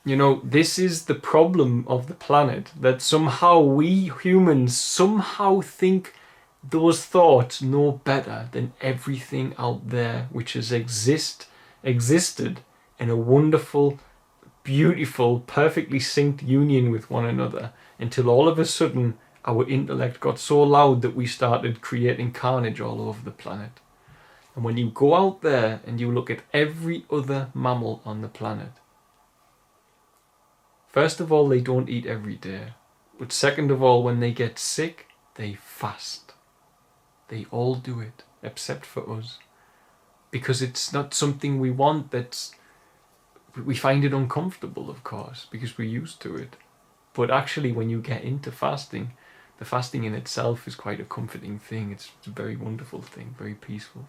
You know, this is the problem of the planet, that somehow we humans somehow think those thoughts know better than everything out there which has existed in a wonderful, beautiful, perfectly synced union with one another, until all of a sudden our intellect got so loud that we started creating carnage all over the planet. And when you go out there and you look at every other mammal on the planet, first of all, they don't eat every day. But second of all, when they get sick, they fast. They all do it, except for us. Because it's not something we want. We find it uncomfortable, of course, because we're used to it. But actually, when you get into fasting, the fasting in itself is quite a comforting thing. It's a very wonderful thing, very peaceful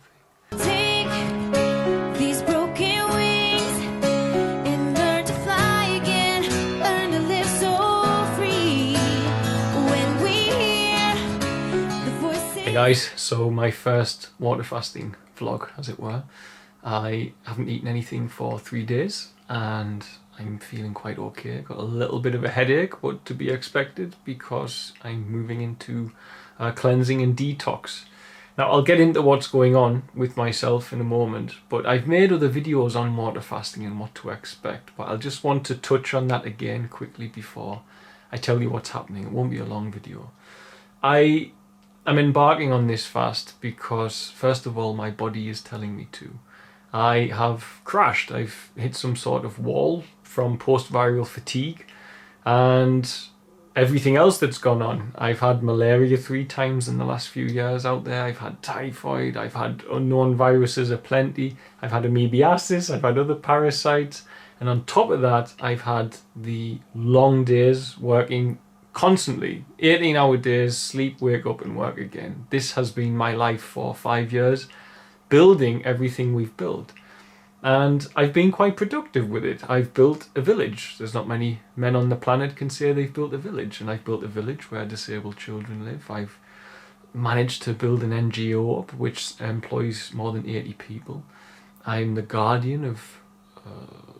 thing. Take these broken wings and learn to fly again, learn to live so free. When we hear the voices. Hey guys, so my first water fasting vlog, as it were. I haven't eaten anything for 3 days and I'm feeling quite okay. Got a little bit of a headache, but to be expected because I'm moving into cleansing and detox. Now I'll get into what's going on with myself in a moment, but I've made other videos on water fasting and what to expect, but I'll just want to touch on that again quickly before I tell you what's happening. It won't be a long video. I am embarking on this fast because first of all my body is telling me to. I have crashed. I've hit some sort of wall from post-viral fatigue and everything else that's gone on. I've had malaria 3 times in the last few years out there. I've had typhoid. I've had unknown viruses aplenty. I've had amoebiasis. I've had other parasites. And on top of that, I've had the long days working constantly. 18-hour days, sleep, wake up and work again. This has been my life for 5 years, building everything we've built. And I've been quite productive with it. I've built a village. There's not many men on the planet can say they've built a village, and I've built a village where disabled children live. I've managed to build an NGO up which employs more than 80 people. I'm the guardian of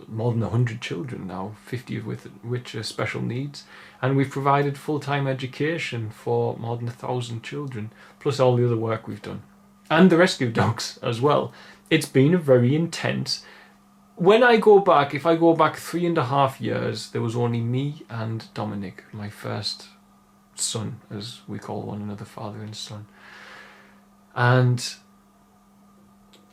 more than 100 children now, 50 of which are special needs, and we've provided full-time education for more than 1,000 children, plus all the other work we've done. And the rescue dogs as well. It's been a very intense. When I go back, if I go back 3.5 years, there was only me and Dominic, my first son, as we call one another, father and son. And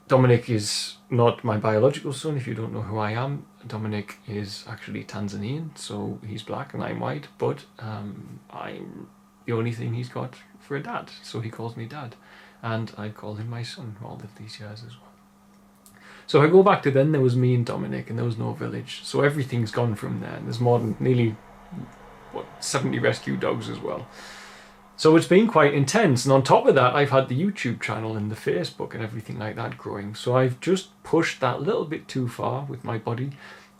Dominic is not my biological son, if you don't know who I am. Dominic is actually Tanzanian, so he's black and I'm white, but I'm the only thing he's got for a dad, so he calls me dad. And I call him my son all of these years as well. So if I go back to then, there was me and Dominic and there was no village. So everything's gone from there. And there's more than nearly 70 rescue dogs as well. So it's been quite intense. And on top of that, I've had the YouTube channel and the Facebook and everything like that growing. So I've just pushed that a little bit too far with my body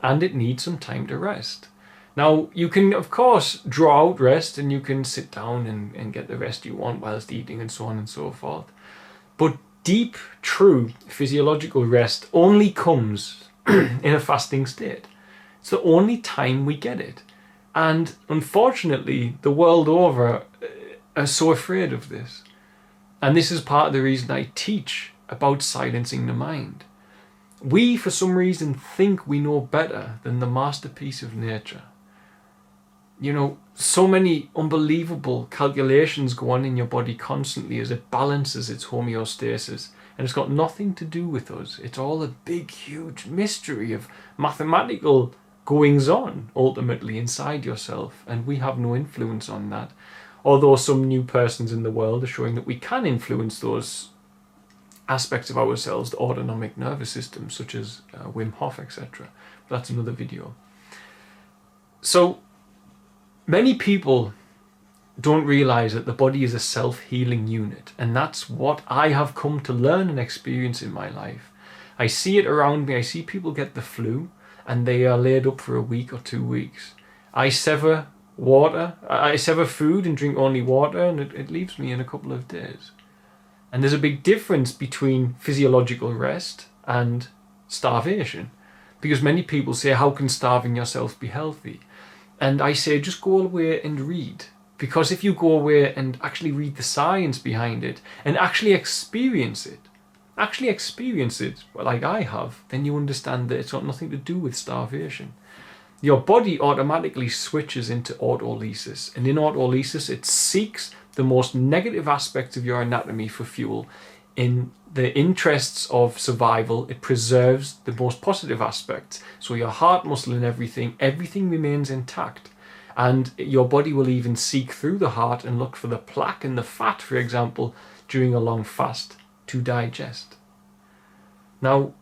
and it needs some time to rest. Now, you can, of course, draw out rest and you can sit down and get the rest you want whilst eating and so on and so forth. But deep, true physiological rest only comes in a fasting state. It's the only time we get it. And unfortunately, the world over are so afraid of this. And this is part of the reason I teach about silencing the mind. We, for some reason, think we know better than the masterpiece of nature. You know, so many unbelievable calculations go on in your body constantly as it balances its homeostasis. And it's got nothing to do with us. It's all a big, huge mystery of mathematical goings on, ultimately, inside yourself. And we have no influence on that. Although some new persons in the world are showing that we can influence those aspects of ourselves, the autonomic nervous system, such as Wim Hof, etc. That's another video. So, many people don't realize that the body is a self-healing unit, and that's what I have come to learn and experience in my life. I see it around me. I see people get the flu and they are laid up for a week or 2 weeks. I sever food and drink only water, and it leaves me in a couple of days. And there's a big difference between physiological rest and starvation, Because many people say, how can starving yourself be healthy? And I say, just go away and read. Because if you go away and actually read the science behind it and actually experience it like I have, then you understand that it's got nothing to do with starvation. Your body automatically switches into autolysis, and in autolysis it seeks the most negative aspects of your anatomy for fuel. In the interests of survival, it preserves the most positive aspects. So your heart muscle and everything remains intact. And your body will even seek through the heart and look for the plaque and the fat, for example, during a long fast to digest. Now,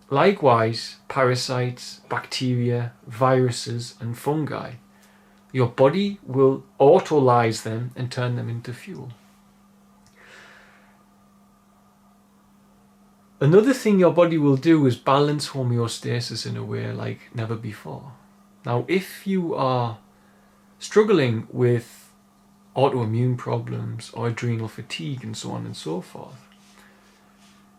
likewise, parasites, bacteria, viruses, and fungi, your body will autolyse them and turn them into fuel. Another thing your body will do is balance homeostasis in a way like never before. Now, if you are struggling with autoimmune problems or adrenal fatigue and so on and so forth,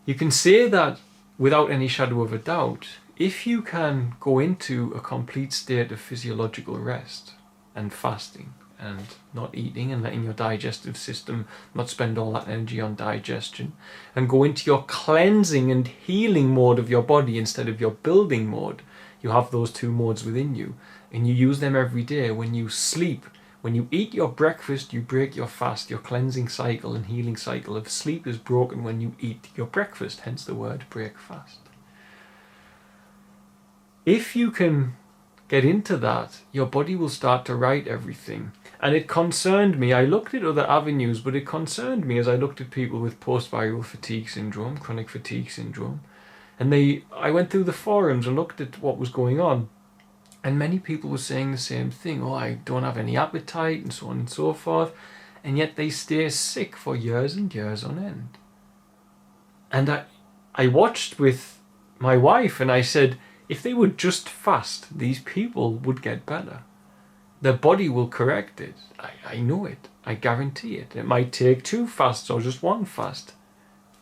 you can say that without any shadow of a doubt, if you can go into a complete state of physiological rest and fasting and not eating and letting your digestive system not spend all that energy on digestion, and go into your cleansing and healing mode of your body instead of your building mode, you have those two modes within you, and you use them every day. When you sleep, when you eat your breakfast, you break your fast. Your cleansing cycle and healing cycle of sleep is broken when you eat your breakfast, hence the word break fast. If you can get into that, your body will start to right everything. And it concerned me. I looked at other avenues, but it concerned me as I looked at people with post-viral fatigue syndrome, chronic fatigue syndrome. And I went through the forums and looked at what was going on. And many people were saying the same thing. Oh, I don't have any appetite and so on and so forth. And yet they stay sick for years and years on end. And I watched with my wife and I said, if they would just fast, these people would get better. Their body will correct it. I know it. I guarantee it. It might take 2 fasts or just 1 fast.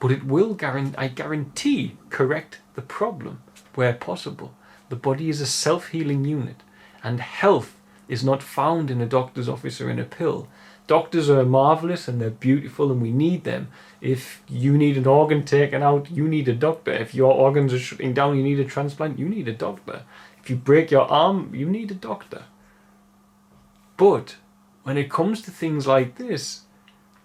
But it will, I guarantee, correct the problem where possible. The body is a self-healing unit, and health is not found in a doctor's office or in a pill. Doctors are marvelous and they're beautiful and we need them. If you need an organ taken out, you need a doctor. If your organs are shutting down, you need a transplant, you need a doctor. If you break your arm, you need a doctor. But when it comes to things like this,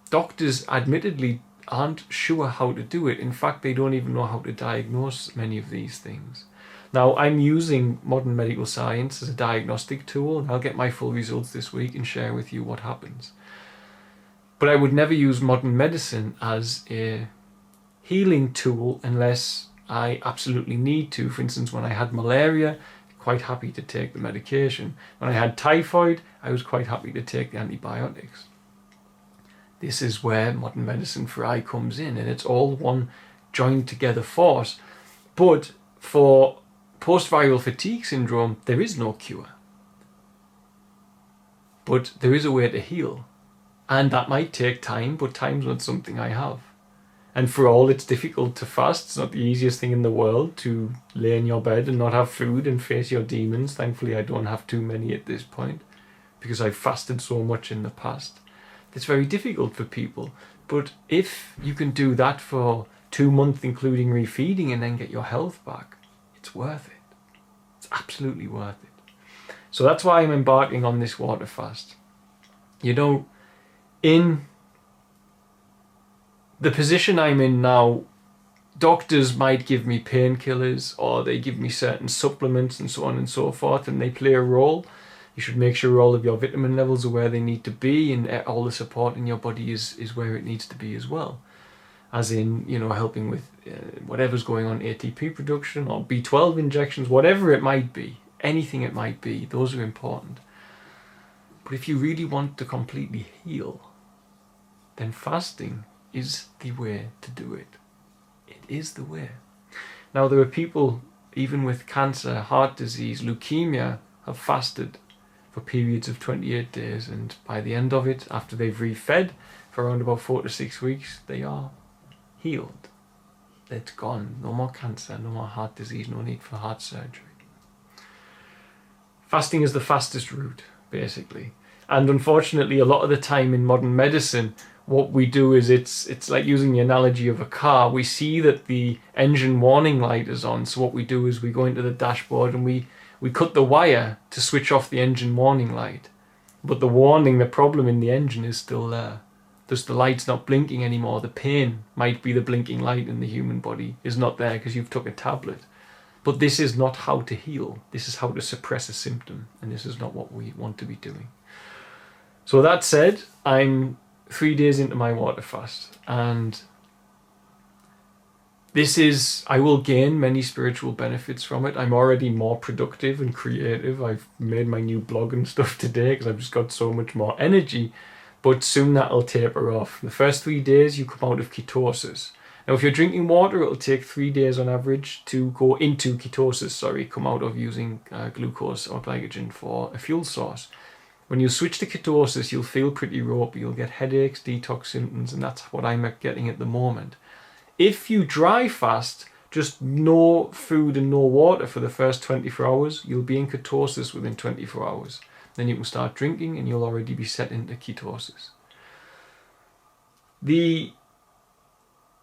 doctors admittedly aren't sure how to do it. In fact, they don't even know how to diagnose many of these things. Now, I'm using modern medical science as a diagnostic tool, and I'll get my full results this week and share with you what happens. But I would never use modern medicine as a healing tool unless I absolutely need to. For instance, when I had malaria, quite happy to take the medication. When I had typhoid, I was quite happy to take the antibiotics. This is where modern medicine for I comes in, and it's all one joined together force. But for post-viral fatigue syndrome, there is no cure. But there is a way to heal. And that might take time, but time's not something I have. And for all it's difficult to fast, it's not the easiest thing in the world to lay in your bed and not have food and face your demons. Thankfully, I don't have too many at this point because I've fasted so much in the past. It's very difficult for people. But if you can do that for 2 months, including refeeding, and then get your health back, it's worth it. It's absolutely worth it. So that's why I'm embarking on this water fast. You know, in the position I'm in now, doctors might give me painkillers or they give me certain supplements and so on and so forth, and they play a role. You should make sure all of your vitamin levels are where they need to be, and all the support in your body is where it needs to be as well. As in, you know, helping with whatever's going on, ATP production or B12 injections, whatever it might be, anything it might be, those are important. But if you really want to completely heal, then fasting is the way to do it. It is the way. Now, there are people, even with cancer, heart disease, leukemia, have fasted for periods of 28 days, and by the end of it, after they've refed for around about 4 to 6 weeks, they are healed. It's gone. No more cancer, no more heart disease, no need for heart surgery. fasting is the fastest route, basically. And unfortunately, a lot of the time in modern medicine, what we do is it's like using the analogy of a car. We see that the engine warning light is on, so what we do is we go into the dashboard and we cut the wire to switch off the engine warning light. But the problem in the engine is still there. Just the light's not blinking anymore. The pain might be the blinking light in the human body is not there because you've took a tablet. But this is not how to heal. This is how to suppress a symptom. And this is not what we want to be doing. So that said, I'm 3 days into my water fast. And I will gain many spiritual benefits from it. I'm already more productive and creative. I've made my new blog and stuff today because I've just got so much more energy. But soon that'll taper off. The first 3 days you come out of ketosis. Now if you're drinking water, it'll take 3 days on average to go into ketosis, come out of using glucose or glycogen for a fuel source. When you switch to ketosis, you'll feel pretty ropey. You'll get headaches, detox symptoms, and that's what I'm getting at the moment. If you dry fast, just no food and no water for the first 24 hours, you'll be in ketosis within 24 hours. Then you can start drinking and you'll already be set into ketosis. The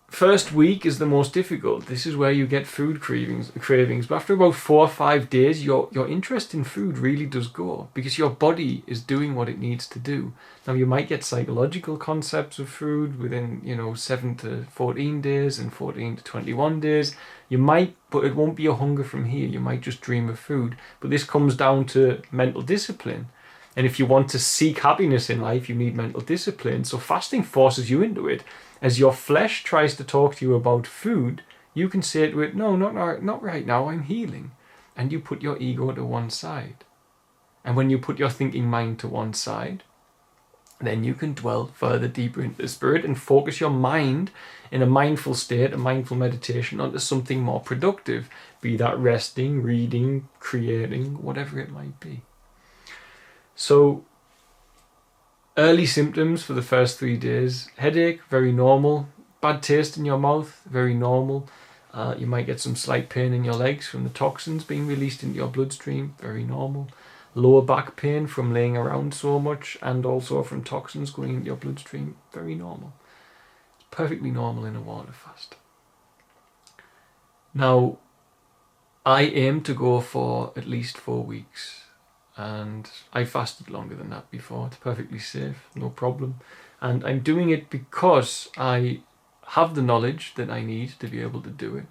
first week is the most difficult. This is where you get food cravings. But after about 4 or 5 days, your interest in food really does go because your body is doing what it needs to do. Now you might get psychological concepts of food within 7 to 14 days and 14 to 21 days. You might, but it won't be a hunger from here. You might just dream of food. But this comes down to mental discipline. And if you want to seek happiness in life, you need mental discipline. So fasting forces you into it. As your flesh tries to talk to you about food, you can say to it, no, not right now, I'm healing. And you put your ego to one side. And when you put your thinking mind to one side, then you can dwell further deeper into the spirit and focus your mind in a mindful state, a mindful meditation onto something more productive, be that resting, reading, creating, whatever it might be. So, early symptoms for the first 3 days: headache, very normal. Bad taste in your mouth, very normal. You might get some slight pain in your legs from the toxins being released into your bloodstream, very normal. Lower back pain from laying around so much and also from toxins going into your bloodstream, very normal. It's perfectly normal in a water fast. Now, I aim to go for at least 4 weeks. And I fasted longer than that before. It's perfectly safe, no problem. And I'm doing it because I have the knowledge that I need to be able to do it.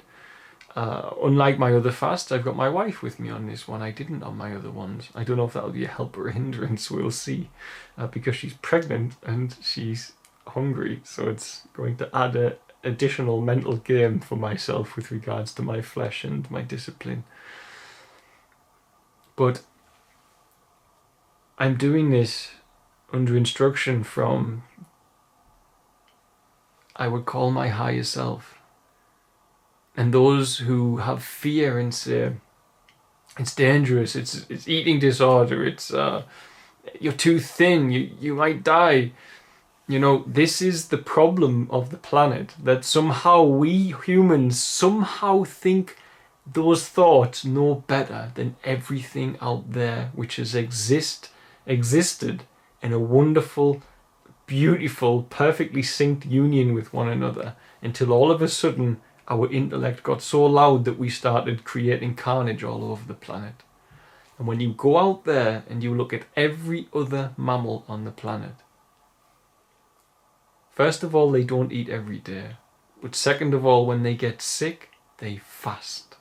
Unlike my other fasts, I've got my wife with me on this one. I didn't on my other ones. I don't know if that'll be a help or a hindrance, we'll see. Because she's pregnant and she's hungry. So it's going to add an additional mental game for myself with regards to my flesh and my discipline. But I'm doing this under instruction from, I would call my higher self. And those who have fear and say, it's dangerous, it's eating disorder, it's you're too thin, you might die. This is the problem of the planet, that somehow we humans somehow think those thoughts know better than everything out there which has existed in a wonderful, beautiful, perfectly synced union with one another, until all of a sudden our intellect got so loud that we started creating carnage all over the planet. And when you go out there and you look at every other mammal on the planet, first of all, they don't eat every day. But second of all, when they get sick, they fast.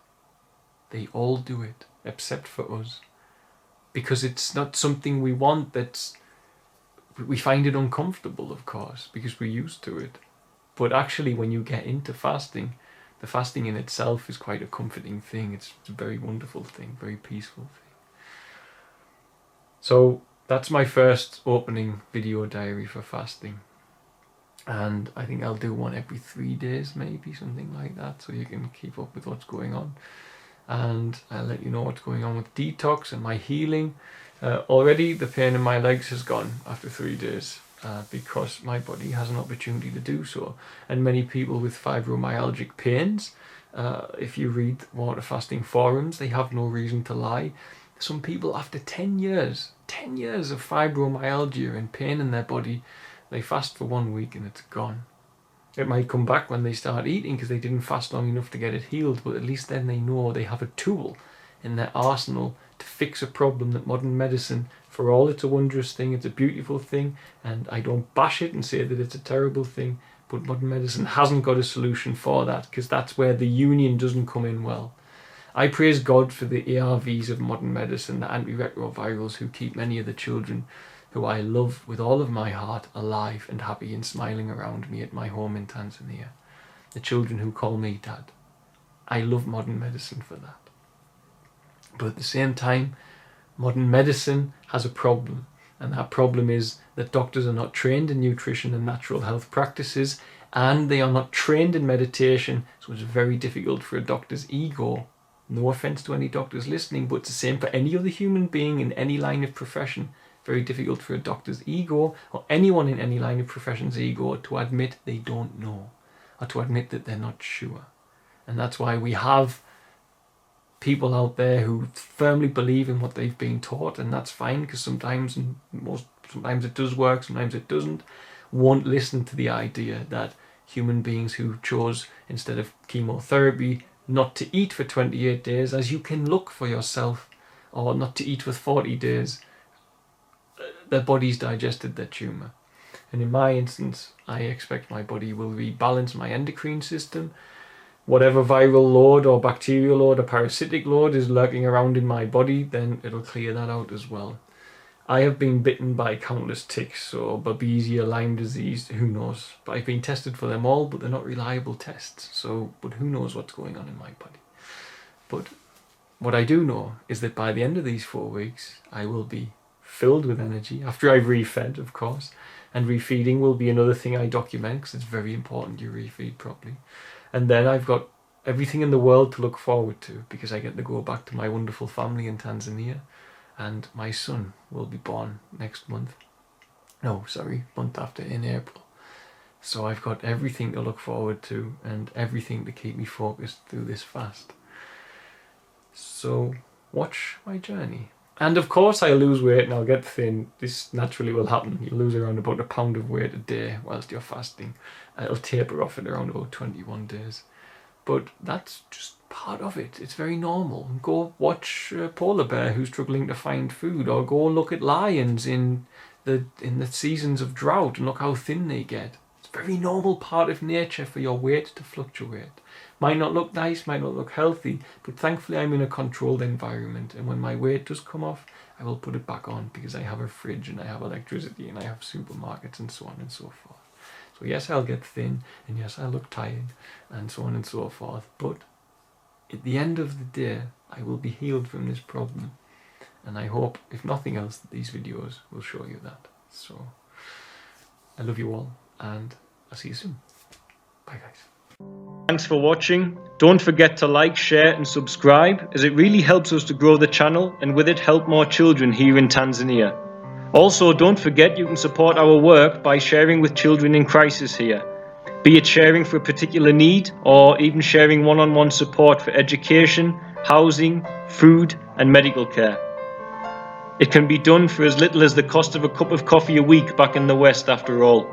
They all do it, except for us. Because it's not something we want. We find it uncomfortable, of course, because we're used to it. But actually, when you get into fasting, the fasting in itself is quite a comforting thing. It's a very wonderful thing, very peaceful thing. So that's my first opening video diary for fasting. And I think I'll do one every 3 days, maybe, something like that, so you can keep up with what's going on. And I'll let you know what's going on with detox and my healing. Already the pain in my legs has gone after 3 days. Because my body has an opportunity to do so. And many people with fibromyalgic pains, if you read water fasting forums, they have no reason to lie. Some people, after 10 years of fibromyalgia and pain in their body, they fast for 1 week and it's gone. It might come back when they start eating because they didn't fast long enough to get it healed, but at least then they know they have a tool in their arsenal to fix a problem that modern medicine, for all it's a wondrous thing, it's a beautiful thing, and I don't bash it and say that it's a terrible thing, but modern medicine hasn't got a solution for that, because that's where the union doesn't come in well. I praise God for the ARVs of modern medicine, the antiretrovirals who keep many of the children who I love with all of my heart alive and happy and smiling around me at my home in Tanzania. The children who call me Dad. I love modern medicine for that. But at the same time, modern medicine has a problem, and that problem is that doctors are not trained in nutrition and natural health practices, and they are not trained in meditation, so it's very difficult for a doctor's ego. No offense to any doctors listening, but it's the same for any other human being in any line of profession. Very difficult for a doctor's ego, or anyone in any line of profession's ego, to admit they don't know, or to admit that they're not sure. And that's why we have people out there who firmly believe in what they've been taught, and that's fine, because sometimes it does work, sometimes it doesn't. Won't listen to the idea that human beings who chose, instead of chemotherapy, not to eat for 28 days, as you can look for yourself, or not to eat for 40 days, their body's digested their tumour. And in my instance, I expect my body will rebalance my endocrine system. Whatever viral load or bacterial load or parasitic load is lurking around in my body, then it'll clear that out as well. I have been bitten by countless ticks or Babesia, Lyme disease, who knows. But I've been tested for them all, but they're not reliable tests. But who knows what's going on in my body. But what I do know is that by the end of these 4 weeks, I will be filled with energy, after I've refed, of course. And refeeding will be another thing I document, because it's very important you refeed properly. And then I've got everything in the world to look forward to, because I get to go back to my wonderful family in Tanzania, and my son will be born next month. Month after, in April. So I've got everything to look forward to and everything to keep me focused through this fast. So watch my journey. And of course I lose weight and I'll get thin. This naturally will happen. You lose around about 1 pound of weight a day whilst you're fasting. It'll taper off at around about 21 days. But that's just part of it. It's very normal. Go watch a polar bear who's struggling to find food, or go look at lions in the seasons of drought and look how thin they get. It's a very normal part of nature for your weight to fluctuate. Might not look nice, might not look healthy, but thankfully I'm in a controlled environment, and when my weight does come off, I will put it back on, because I have a fridge and I have electricity and I have supermarkets and so on and so forth. So yes, I'll get thin, and yes, I'll look tired, and so on and so forth, but at the end of the day, I will be healed from this problem, and I hope, if nothing else, that these videos will show you that. So, I love you all, and I'll see you soon. Bye guys. Thanks for watching. Don't forget to like, share and subscribe, as it really helps us to grow the channel, and with it help more children here in Tanzania. Also, don't forget you can support our work by sharing with children in crisis here, be it sharing for a particular need or even sharing one-on-one support for education, housing, food and medical care. It can be done for as little as the cost of a cup of coffee a week back in the West after all.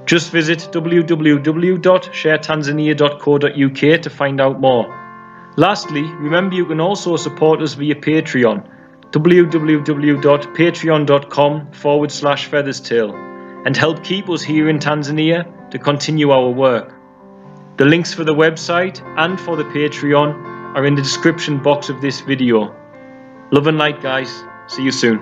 Just visit www.sharetanzania.co.uk to find out more. Lastly, remember you can also support us via Patreon, www.patreon.com/featherstail, and help keep us here in Tanzania to continue our work. The links for the website and for the Patreon are in the description box of this video. Love and light guys, see you soon.